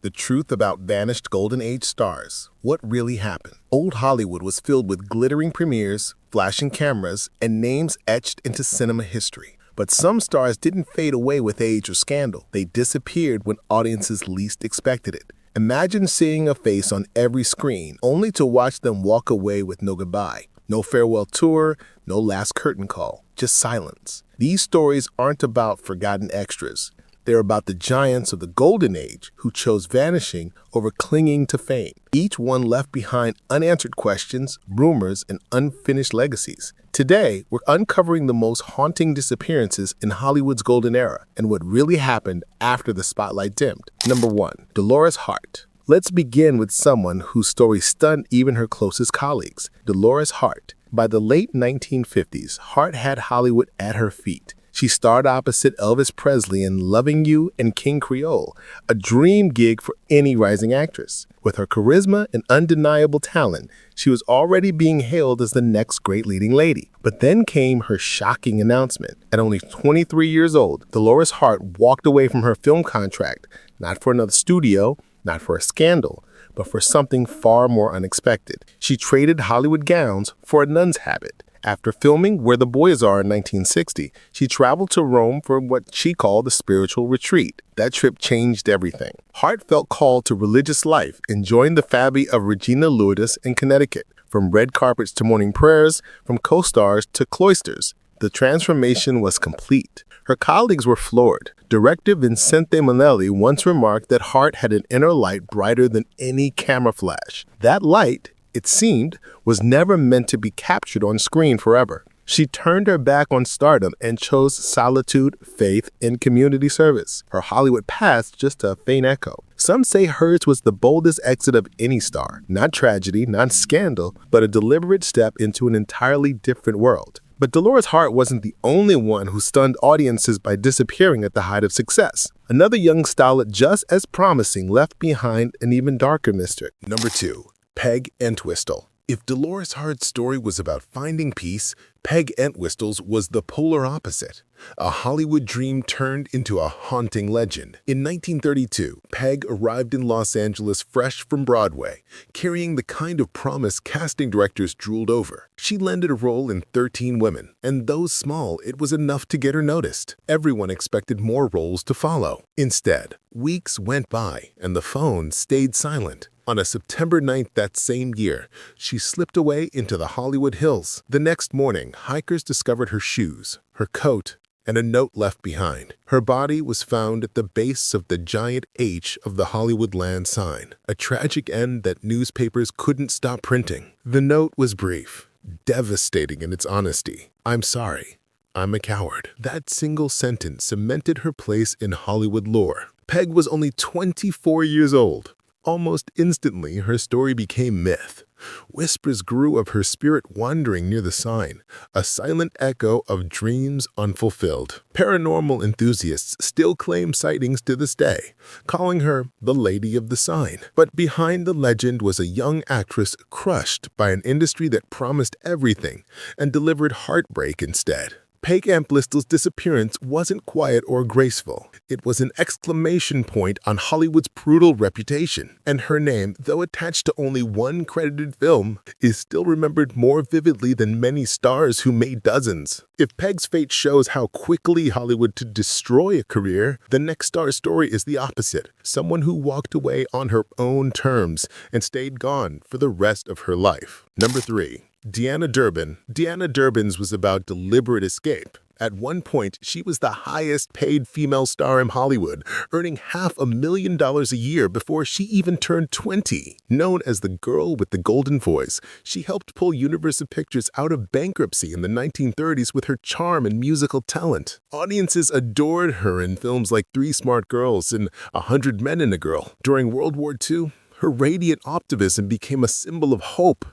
The truth about vanished Golden Age stars. What really happened? Old Hollywood was filled with glittering premieres, flashing cameras, and names etched into cinema history. But some stars didn't fade away with age or scandal. They disappeared when audiences least expected it. Imagine seeing a face on every screen, only to watch them walk away with no goodbye. No farewell tour, no last curtain call, just silence. These stories aren't about forgotten extras. They're about the giants of the Golden Age who chose vanishing over clinging to fame. Each one left behind unanswered questions, rumors, and unfinished legacies. Today, we're uncovering the most haunting disappearances in Hollywood's golden era and what really happened after the spotlight dimmed. Number 1. Dolores Hart. Let's begin with someone whose story stunned even her closest colleagues, Dolores Hart. By the late 1950s, Hart had Hollywood at her feet. She starred opposite Elvis Presley in Loving You and King Creole, a dream gig for any rising actress. With her charisma and undeniable talent, she was already being hailed as the next great leading lady. But then came her shocking announcement. At only 23 years old, Dolores Hart walked away from her film contract, not for another studio, not for a scandal, but for something far more unexpected. She traded Hollywood gowns for a nun's habit. After filming Where the Boys Are in 1960, she traveled to Rome for what she called a spiritual retreat. That trip changed everything. Hart felt called to religious life and joined the family of Regina Lourdes in Connecticut. From red carpets to morning prayers, from co-stars to cloisters, the transformation was complete. Her colleagues were floored. Director Vincente Minnelli once remarked that Hart had an inner light brighter than any camera flash. That light, it seemed, was never meant to be captured on screen forever. She turned her back on stardom and chose solitude, faith, and community service. Her Hollywood past just a faint echo. Some say hers was the boldest exit of any star. Not tragedy, not scandal, but a deliberate step into an entirely different world. But Dolores Hart wasn't the only one who stunned audiences by disappearing at the height of success. Another young starlet just as promising left behind an even darker mystery. Number 2. Peg Entwistle. If Dolores Hart's story was about finding peace, Peg Entwistle's was the polar opposite. A Hollywood dream turned into a haunting legend. In 1932, Peg arrived in Los Angeles fresh from Broadway, carrying the kind of promise casting directors drooled over. She landed a role in 13 Women, and though small, it was enough to get her noticed. Everyone expected more roles to follow. Instead, weeks went by, and the phone stayed silent. On a September 9th that same year, she slipped away into the Hollywood Hills. The next morning, hikers discovered her shoes, her coat, and a note left behind. Her body was found at the base of the giant H of the Hollywoodland sign, a tragic end that newspapers couldn't stop printing. The note was brief, devastating in its honesty. "I'm sorry. I'm a coward." That single sentence cemented her place in Hollywood lore. Peg was only 24 years old. Almost instantly, her story became myth. Whispers grew of her spirit wandering near the sign, a silent echo of dreams unfulfilled. Paranormal enthusiasts still claim sightings to this day, calling her the Lady of the Sign. But behind the legend was a young actress crushed by an industry that promised everything and delivered heartbreak instead. Peg Entwistle's disappearance wasn't quiet or graceful. It was an exclamation point on Hollywood's brutal reputation. And her name, though attached to only one credited film, is still remembered more vividly than many stars who made dozens. If Peg's fate shows how quickly Hollywood could destroy a career, the next star's story is the opposite. Someone who walked away on her own terms and stayed gone for the rest of her life. Number 3. Deanna Durbin. Deanna Durbin's was about deliberate escape. At one point, she was the highest paid female star in Hollywood, earning $500,000 a year before she even turned 20. Known as the girl with the golden voice, she helped pull Universal Pictures out of bankruptcy in the 1930s with her charm and musical talent. Audiences adored her in films like Three Smart Girls and 100 Men and a Girl. During World War II, her radiant optimism became a symbol of hope,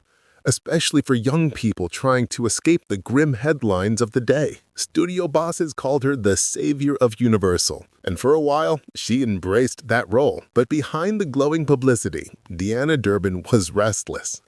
especially for young people trying to escape the grim headlines of the day. Studio bosses called her the savior of Universal, and for a while, she embraced that role. But behind the glowing publicity, Deanna Durbin was restless.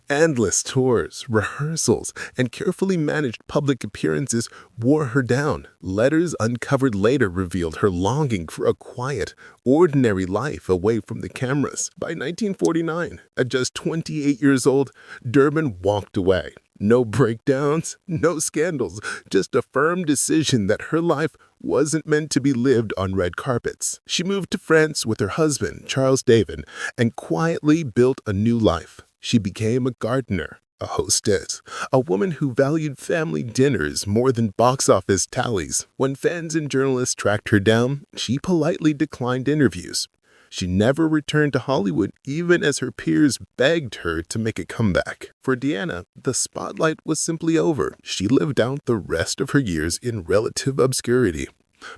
Endless tours, rehearsals, and carefully managed public appearances wore her down. Letters uncovered later revealed her longing for a quiet, ordinary life away from the cameras. By 1949, at just 28 years old, Durbin walked away. No breakdowns, no scandals, just a firm decision that her life wasn't meant to be lived on red carpets. She moved to France with her husband, Charles David, and quietly built a new life. She became a gardener, a hostess, a woman who valued family dinners more than box office tallies. When fans and journalists tracked her down, she politely declined interviews. She never returned to Hollywood even as her peers begged her to make a comeback. For Deanna, the spotlight was simply over. She lived out the rest of her years in relative obscurity,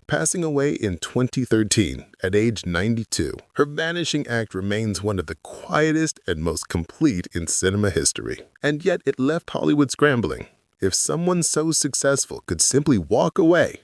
passing away in 2013 at age 92. Her vanishing act remains one of the quietest and most complete in cinema history. And yet it left Hollywood scrambling. If someone so successful could simply walk away,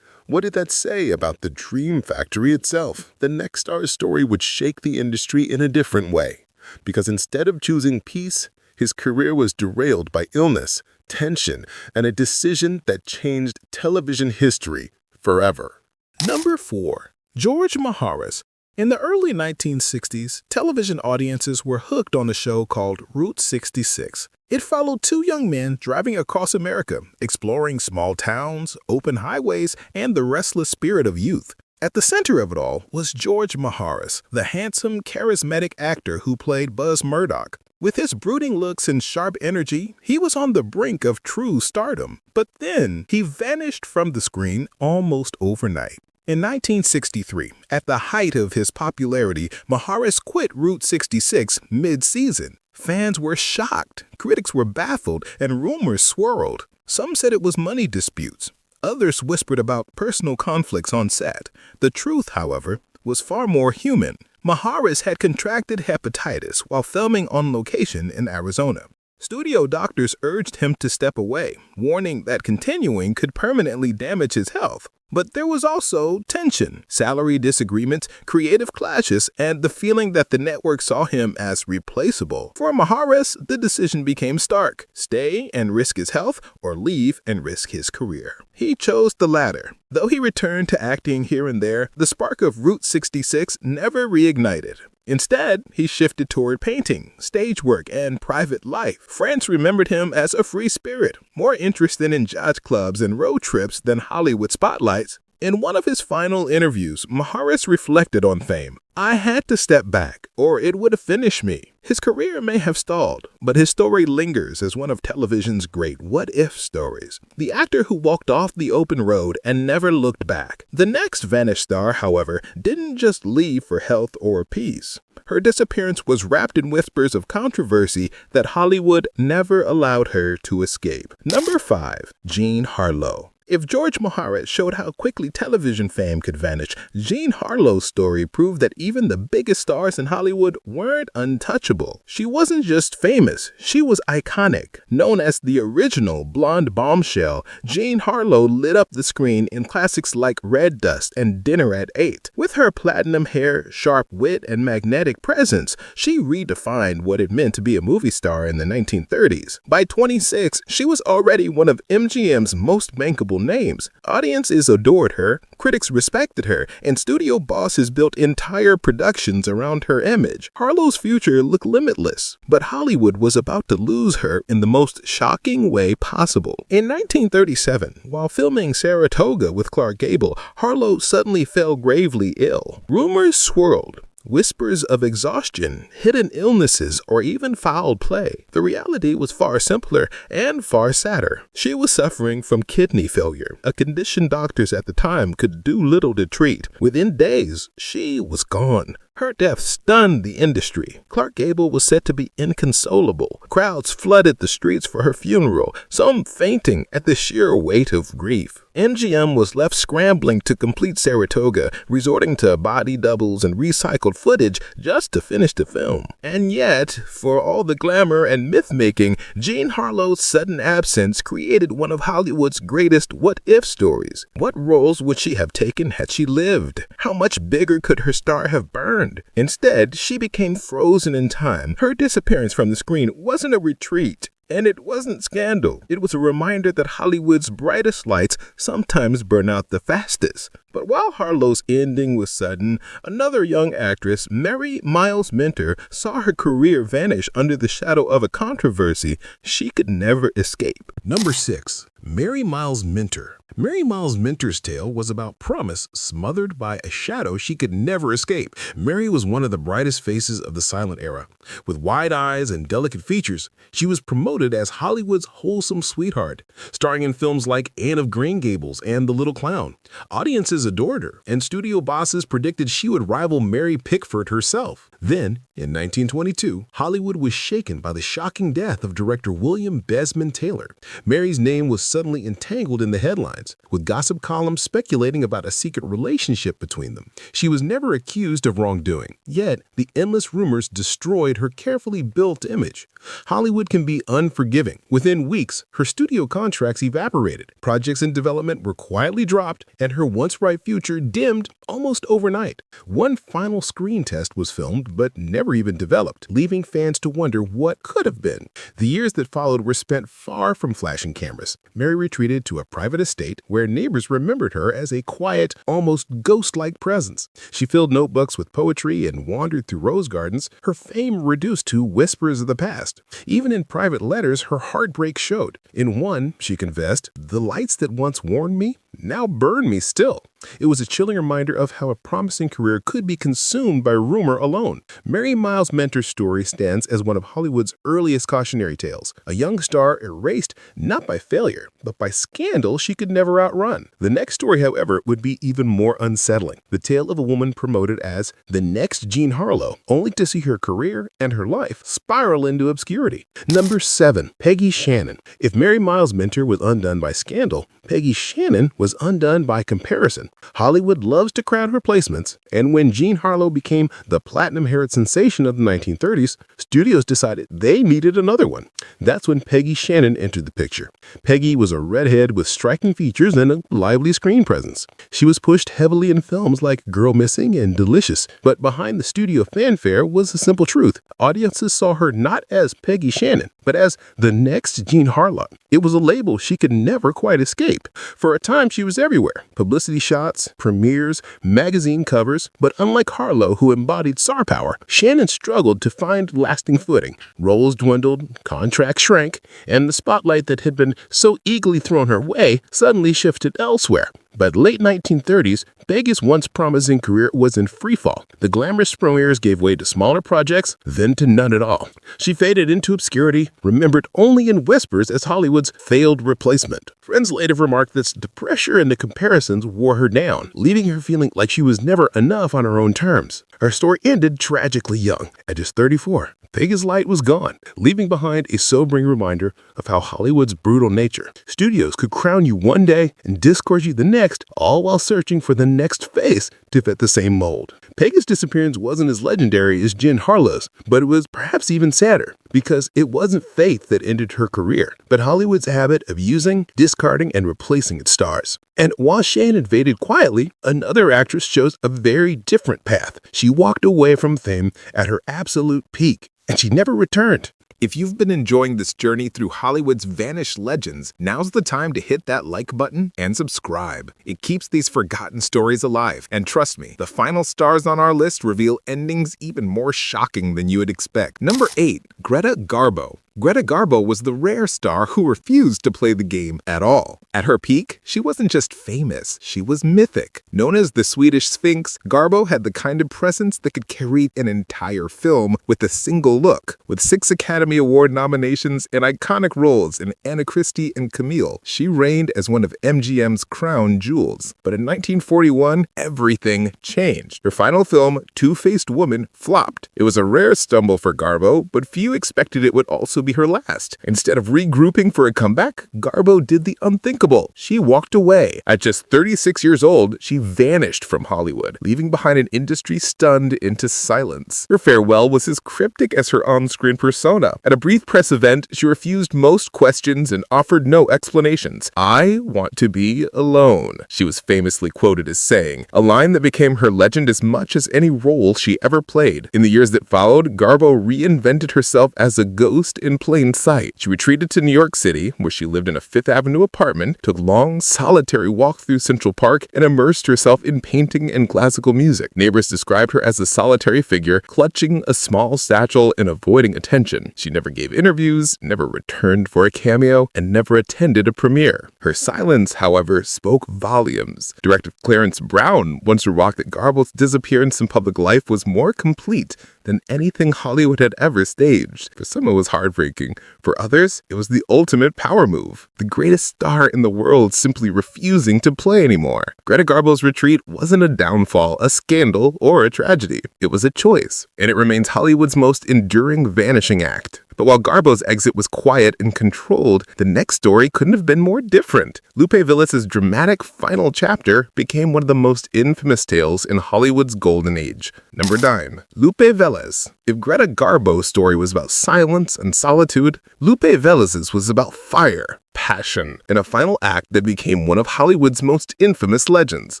what did that say about the Dream Factory itself? The next star's story would shake the industry in a different way, because instead of choosing peace, his career was derailed by illness, tension, and a decision that changed television history forever. Number 4. George Maharis. In the early 1960s, television audiences were hooked on a show called Route 66. It followed two young men driving across America, exploring small towns, open highways, and the restless spirit of youth. At the center of it all was George Maharis, the handsome, charismatic actor who played Buzz Murdoch. With his brooding looks and sharp energy, he was on the brink of true stardom. But then, he vanished from the screen almost overnight. In 1963, at the height of his popularity, Maharis quit Route 66 mid-season. Fans were shocked, critics were baffled, and rumors swirled. Some said it was money disputes. Others whispered about personal conflicts on set. The truth, however, was far more human. Maharis had contracted hepatitis while filming on location in Arizona. Studio doctors urged him to step away, warning that continuing could permanently damage his health. But there was also tension, salary disagreements, creative clashes, and the feeling that the network saw him as replaceable. For Maharis, the decision became stark: stay and risk his health, or leave and risk his career. He chose the latter. Though he returned to acting here and there, the spark of Route 66 never reignited. Instead, he shifted toward painting, stage work, and private life. France remembered him as a free spirit, more interested in jazz clubs and road trips than Hollywood spotlights. In one of his final interviews, Maharis reflected on fame. "I had to step back, or it would have finished me." His career may have stalled, but his story lingers as one of television's great what-if stories. The actor who walked off the open road and never looked back. The next vanished star, however, didn't just leave for health or peace. Her disappearance was wrapped in whispers of controversy that Hollywood never allowed her to escape. Number 5. Jean Harlow. If George Maharis showed how quickly television fame could vanish, Jean Harlow's story proved that even the biggest stars in Hollywood weren't untouchable. She wasn't just famous, she was iconic. Known as the original blonde bombshell, Jean Harlow lit up the screen in classics like Red Dust and Dinner at 8. With her platinum hair, sharp wit, and magnetic presence, she redefined what it meant to be a movie star in the 1930s. By 26, she was already one of MGM's most bankable names. Audiences adored her, critics respected her, and studio bosses built entire productions around her image. Harlow's future looked limitless, but Hollywood was about to lose her in the most shocking way possible. In 1937, while filming Saratoga with Clark Gable, Harlow suddenly fell gravely ill. Rumors swirled. Whispers of exhaustion, hidden illnesses, or even foul play. The reality was far simpler and far sadder. She was suffering from kidney failure, a condition doctors at the time could do little to treat. Within days, she was gone. Her death stunned the industry. Clark Gable was said to be inconsolable. Crowds flooded the streets for her funeral, some fainting at the sheer weight of grief. MGM was left scrambling to complete Saratoga, resorting to body doubles and recycled footage just to finish the film. And yet, for all the glamour and myth-making, Jean Harlow's sudden absence created one of Hollywood's greatest what-if stories. What roles would she have taken had she lived? How much bigger could her star have burned? Instead, she became frozen in time. Her disappearance from the screen wasn't a retreat. And it wasn't scandal. It was a reminder that Hollywood's brightest lights sometimes burn out the fastest. But while Harlow's ending was sudden, another young actress, Mary Miles Minter, saw her career vanish under the shadow of a controversy she could never escape. Number 6. Mary Miles Minter. Mary Miles Minter's tale was about promise smothered by a shadow she could never escape. Mary was one of the brightest faces of the silent era. With wide eyes and delicate features, she was promoted as Hollywood's wholesome sweetheart, starring in films like Anne of Green Gables and The Little Clown. Audiences adored her, and studio bosses predicted she would rival Mary Pickford herself. Then, in 1922, Hollywood was shaken by the shocking death of director William Besman Taylor. Mary's name was suddenly entangled in the headlines, with gossip columns speculating about a secret relationship between them. She was never accused of wrongdoing, yet the endless rumors destroyed her carefully built image. Hollywood can be unforgiving. Within weeks, her studio contracts evaporated, projects in development were quietly dropped, and her once bright future dimmed almost overnight. One final screen test was filmed, but never even developed, leaving fans to wonder what could have been. The years that followed were spent far from flashing cameras. Mary retreated to a private estate where neighbors remembered her as a quiet, almost ghost-like presence. She filled notebooks with poetry and wandered through rose gardens, her fame reduced to whispers of the past. Even in private letters, her heartbreak showed. In one, she confessed, "The lights that once warned me now burn me still." It was a chilling reminder of how a promising career could be consumed by rumor alone. Mary Miles Minter's story stands as one of Hollywood's earliest cautionary tales. A young star erased not by failure, but by scandal she could never outrun. The next story, however, would be even more unsettling. The tale of a woman promoted as the next Jean Harlow, only to see her career and her life spiral into obscurity. Number 7. Peggy Shannon. If Mary Miles Minter was undone by scandal, Peggy Shannon was undone by comparison. Hollywood loves to crowd replacements, and when Jean Harlow became the platinum-haired sensation of the 1930s, studios decided they needed another one. That's when Peggy Shannon entered the picture. Peggy was a redhead with striking features and a lively screen presence. She was pushed heavily in films like Girl Missing and Delicious, but behind the studio fanfare was a simple truth. Audiences saw her not as Peggy Shannon, but as the next Jean Harlow. It was a label she could never quite escape. For a time, she was everywhere. Publicity shots, premieres, magazine covers, but unlike Harlow, who embodied star power, Shannon struggled to find lasting footing. Roles dwindled, contracts shrank, and the spotlight that had been so eagerly thrown her way suddenly shifted elsewhere. By the late 1930s, Peggy's once promising career was in freefall. The glamorous premieres gave way to smaller projects, then to none at all. She faded into obscurity, remembered only in whispers as Hollywood's failed replacement. Friends later remarked that the pressure and the comparisons wore her down, leaving her feeling like she was never enough on her own terms. Her story ended tragically young, at just 34. Peggy's light was gone, leaving behind a sobering reminder of how Hollywood's brutal nature. Studios could crown you one day and discourse you the next, all while searching for the next face to fit the same mold. Peggy's disappearance wasn't as legendary as Jean Harlow's, but it was perhaps even sadder, because it wasn't fate that ended her career, but Hollywood's habit of using, discarding, and replacing its stars. And while Shannon faded quietly, another actress chose a very different path. She walked away from fame at her absolute peak, and she never returned. If you've been enjoying this journey through Hollywood's vanished legends, now's the time to hit that like button and subscribe. It keeps these forgotten stories alive. And trust me, the final stars on our list reveal endings even more shocking than you would expect. Number 8. Greta Garbo. Greta Garbo was the rare star who refused to play the game at all. At her peak, she wasn't just famous, she was mythic. Known as the Swedish Sphinx, Garbo had the kind of presence that could carry an entire film with a single look. With 6 Academy Award nominations and iconic roles in Anna Christie and Camille, she reigned as one of MGM's crown jewels. But in 1941, everything changed. Her final film, Two-Faced Woman, flopped. It was a rare stumble for Garbo, but few expected it would also be her last. Instead of regrouping for a comeback, Garbo did the unthinkable. She walked away. At just 36 years old, she vanished from Hollywood, leaving behind an industry stunned into silence. Her farewell was as cryptic as her on-screen persona. At a brief press event, she refused most questions and offered no explanations. "I want to be alone," she was famously quoted as saying, a line that became her legend as much as any role she ever played. In the years that followed, Garbo reinvented herself as a ghost in plain sight. She retreated to New York City, where she lived in a Fifth Avenue apartment, took long, solitary walks through Central Park, and immersed herself in painting and classical music. Neighbors described her as a solitary figure, clutching a small satchel and avoiding attention. She never gave interviews, never returned for a cameo, and never attended a premiere. Her silence, however, spoke volumes. Director Clarence Brown once remarked that Garbo's disappearance in public life was more complete than anything Hollywood had ever staged. For some, it was heartbreaking. For others, it was the ultimate power move. The greatest star in the world simply refusing to play anymore. Greta Garbo's retreat wasn't a downfall, a scandal, or a tragedy. It was a choice, and it remains Hollywood's most enduring vanishing act. But while Garbo's exit was quiet and controlled, the next story couldn't have been more different. Lupe Villas' dramatic final chapter became one of the most infamous tales in Hollywood's golden age. Number 9. Lupe Velez. If Greta Garbo's story was about silence and solitude, Lupe Velez's was about fire, passion, and a final act that became one of Hollywood's most infamous legends.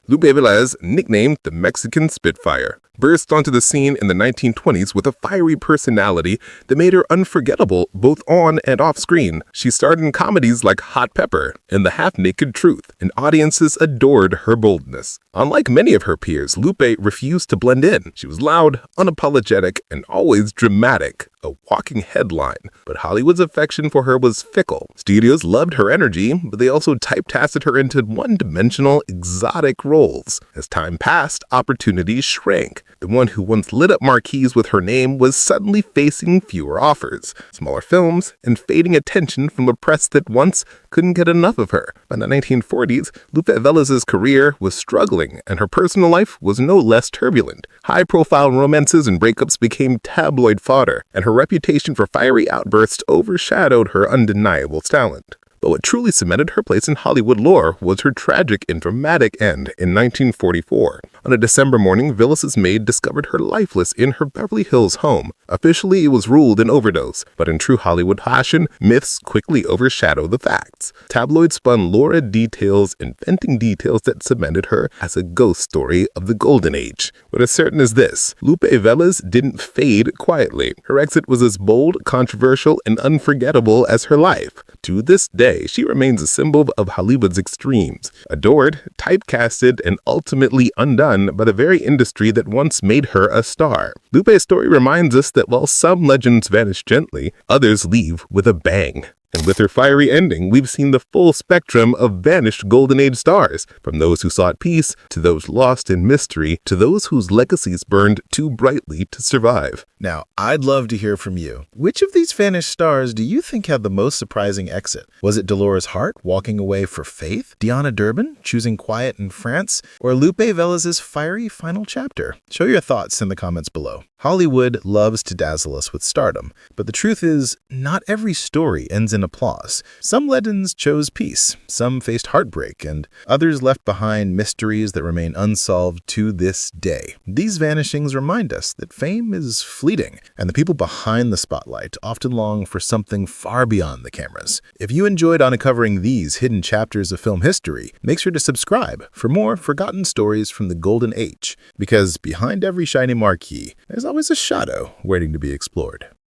Lupe Velez, nicknamed the Mexican Spitfire, burst onto the scene in the 1920s with a fiery personality that made her unforgettable both on and off screen. She starred in comedies like Hot Pepper and The Half-Naked Truth, and audiences adored her boldness. Unlike many of her peers, Lupe refused to blend in. She was loud, unapologetic, and always dramatic, a walking headline. But Hollywood's affection for her was fickle. Studios loved her energy, but they also typecasted her into one-dimensional, exotic roles. As time passed, opportunities shrank. The one who once lit up marquees with her name was suddenly facing fewer offers, smaller films, and fading attention from a press that once couldn't get enough of her. By the 1940s, Lupe Velez's career was struggling, and her personal life was no less turbulent. High-profile romances and breakups became tabloid fodder, and her reputation for fiery outbursts overshadowed her undeniable talent. But what truly cemented her place in Hollywood lore was her tragic and dramatic end in 1944. On a December morning, Villas's maid discovered her lifeless in her Beverly Hills home. Officially, it was ruled an overdose, but in true Hollywood fashion, myths quickly overshadow the facts. Tabloids spun lurid details, inventing details that cemented her as a ghost story of the golden age. What is certain is this: Lupe Velez didn't fade quietly. Her exit was as bold, controversial, and unforgettable as her life. To this day, she remains a symbol of Hollywood's extremes, adored, typecasted, and ultimately undone by the very industry that once made her a star. Lupe's story reminds us that while some legends vanish gently, others leave with a bang. And with her fiery ending, we've seen the full spectrum of vanished Golden Age stars, from those who sought peace, to those lost in mystery, to those whose legacies burned too brightly to survive. Now, I'd love to hear from you. Which of these vanished stars do you think had the most surprising exit? Was it Dolores Hart walking away for faith, Diana Durbin choosing quiet in France, or Lupe Velez's fiery final chapter? Show your thoughts in the comments below. Hollywood loves to dazzle us with stardom, but the truth is, not every story ends in applause. Some legends chose peace, some faced heartbreak, and others left behind mysteries that remain unsolved to this day. These vanishings remind us that fame is fleeting, and the people behind the spotlight often long for something far beyond the cameras. If you enjoyed uncovering these hidden chapters of film history, make sure to subscribe for more forgotten stories from the Golden Age, because behind every shiny marquee, there's always a shadow waiting to be explored.